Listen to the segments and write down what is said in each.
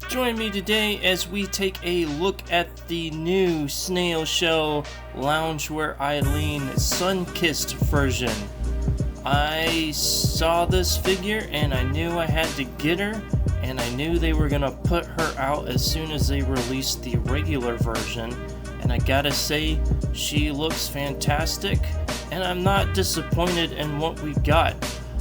Join me today as we take a look at the new Snail Shell loungewear Aileen sun-kissed version. I saw this figure and I knew I had to get her, and I knew they were gonna put her out as soon as they released the regular version, and I gotta say, she looks fantastic, and I'm not disappointed in what we got.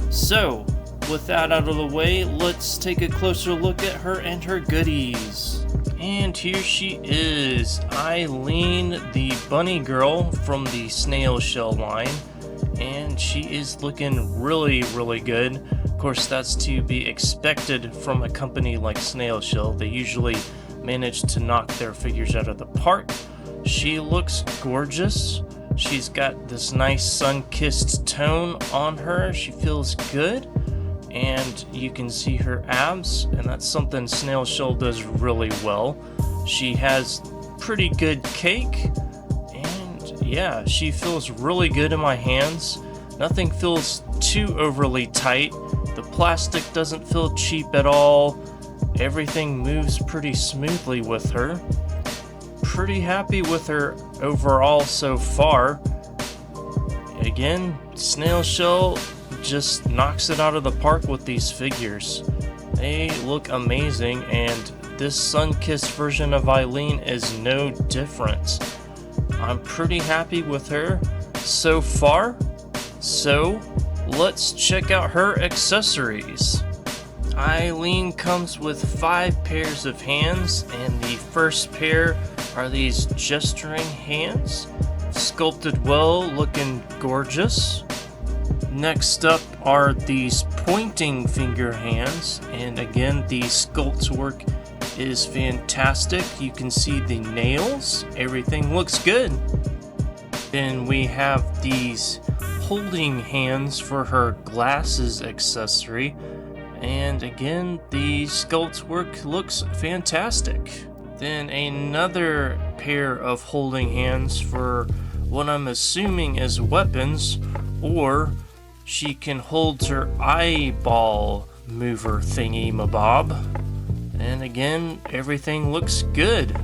So, with that out of the way, let's take a closer look at her and her goodies. And here she is, Aileen, the bunny girl from the Snail Shell line, and she is looking really good. Of course, that's to be expected from a company like Snail Shell. They usually manage to knock their figures out of the park. She looks gorgeous. She's got this nice sun-kissed tone on her. She feels good. And you can see her abs, and that's something Snail Shell does really well. She has pretty good cake, and yeah, she feels really good in my hands. Nothing feels too overly tight. The plastic doesn't feel cheap at all. Everything moves pretty smoothly with her. Pretty happy with her overall so far. Again, Snail Shell just knocks it out of the park with these figures. They look amazing, and this sun-kissed version of Aileen is no different. I'm pretty happy with her so far. So, let's check out her accessories. Aileen comes with 5 pairs of hands, and the first pair are these gesturing hands. Sculpted well, looking gorgeous. Next up are these pointing finger hands, and again, the sculpt work is fantastic. You can see the nails, everything looks good. Then we have these holding hands for her glasses accessory, and again, the sculpt work looks fantastic. Then another pair of holding hands for what I'm assuming is weapons, or she can hold her eyeball mover thingy mabob. And again, everything looks good.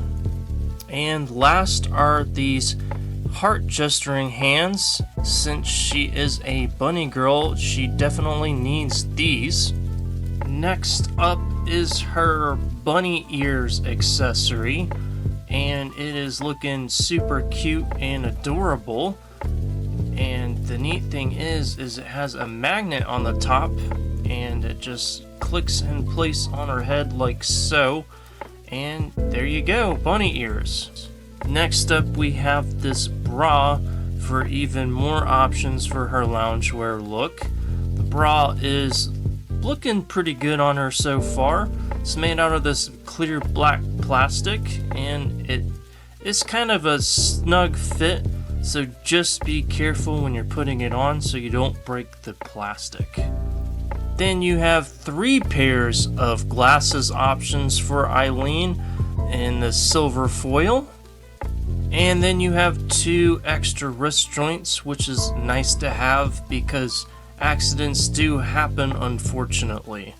And last are these heart gesturing hands. Since she is a bunny girl, she definitely needs these. Next up is her bunny ears accessory, and it is looking super cute and adorable. And the neat thing is it has a magnet on the top, and it just clicks in place on her head like so, and there you go, bunny ears. Next up, we have this bra for even more options for her loungewear look. The bra is looking pretty good on her so far. It's made out of this clear black plastic, and it is kind of a snug fit. So just be careful when you're putting it on so you don't break the plastic. Then you have 3 pairs of glasses options for Aileen in the silver foil. And then you have 2 extra wrist joints, which is nice to have because accidents do happen, unfortunately.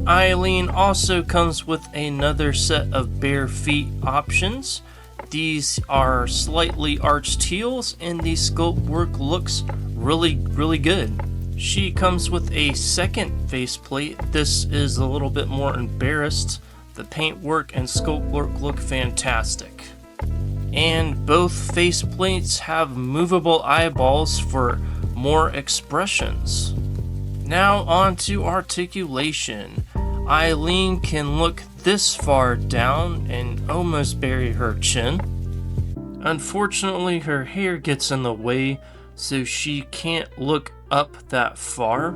Aileen also comes with another set of bare feet options. These are slightly arched heels, and the sculpt work looks really good. She comes with a second faceplate. This is a little bit more embarrassed. The paint work and sculpt work look fantastic. And both faceplates have movable eyeballs for more expressions. Now on to articulation. Aileen can look this far down and almost bury her chin. Unfortunately, her hair gets in the way, so she can't look up that far.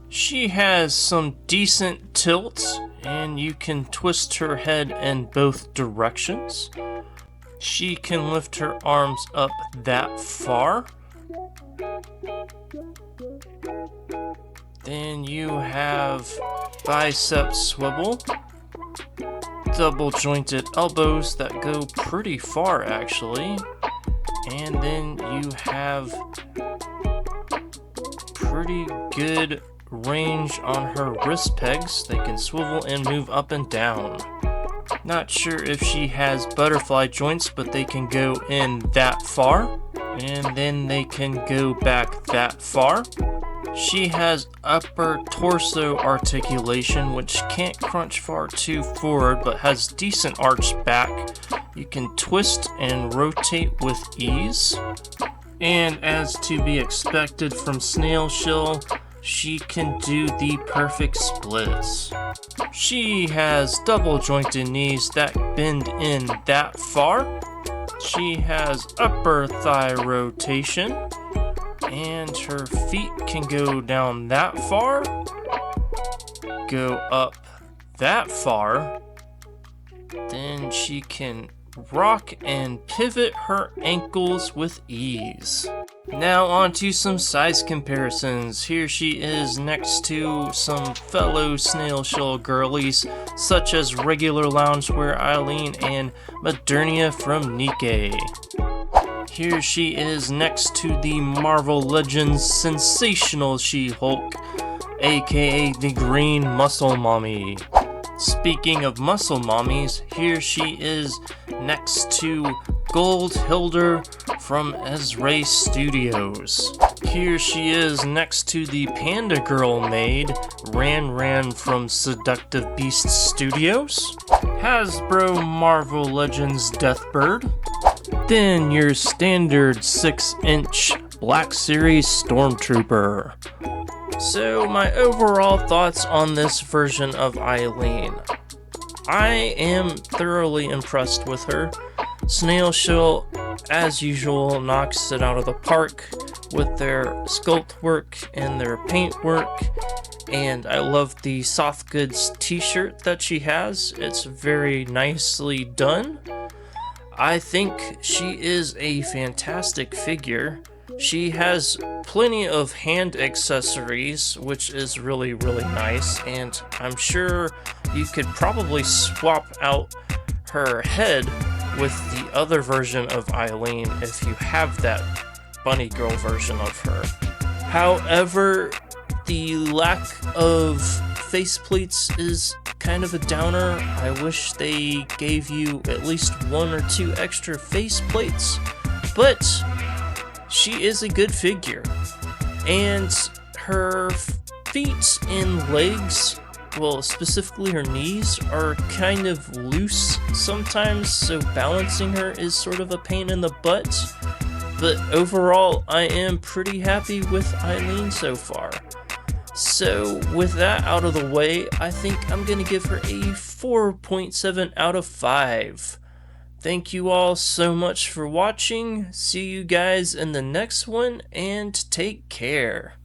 She has some decent tilt, and you can twist her head in both directions. She can lift her arms up that far. Then you have bicep swivel, double jointed elbows that go pretty far actually, and then you have pretty good range on her wrist pegs. They can swivel and move up and down. Not sure if she has butterfly joints, but they can go in that far, and then they can go back that far. She has upper torso articulation, which can't crunch far too forward, but has decent arch back. You can twist and rotate with ease. And as to be expected from Snail Shell, she can do the perfect splits. She has double jointed knees that bend in that far. She has upper thigh rotation, and her feet can go down that far, go up that far, then she can rock and pivot her ankles with ease. Now on to some size comparisons. Here she is next to some fellow Snail Shell girlies, such as regular loungewear Aileen and Modernia from Nikkei. Here she is next to the Marvel Legends sensational She-Hulk, aka the Green Muscle Mommy. Speaking of muscle mommies, here she is next to Gold Hilder from Ezra Studios. Here she is next to the Panda Girl maid, Ran from Seductive Beast Studios. Hasbro Marvel Legends Deathbird. Then your standard 6-inch Black Series Stormtrooper. So my overall thoughts on this version of Aileen. I am thoroughly impressed with her. Snail Shell, as usual, knocks it out of the park with their sculpt work and their paint work. And I love the Soft Goods t-shirt that she has. It's very nicely done. I think she is a fantastic figure. She has plenty of hand accessories, which is really nice, and I'm sure you could probably swap out her head with the other version of Aileen if you have that bunny girl version of her. However, the lack of faceplates is kind of a downer. I wish they gave you at least 1 or 2 extra faceplates, but she is a good figure, and her feet and legs, well, specifically her knees, are kind of loose sometimes, so balancing her is sort of a pain in the butt. But overall, I am pretty happy with Aileen so far. So with that out of the way, I think I'm going to give her a 4.7 out of 5. Thank you all so much for watching. See you guys in the next one, and take care.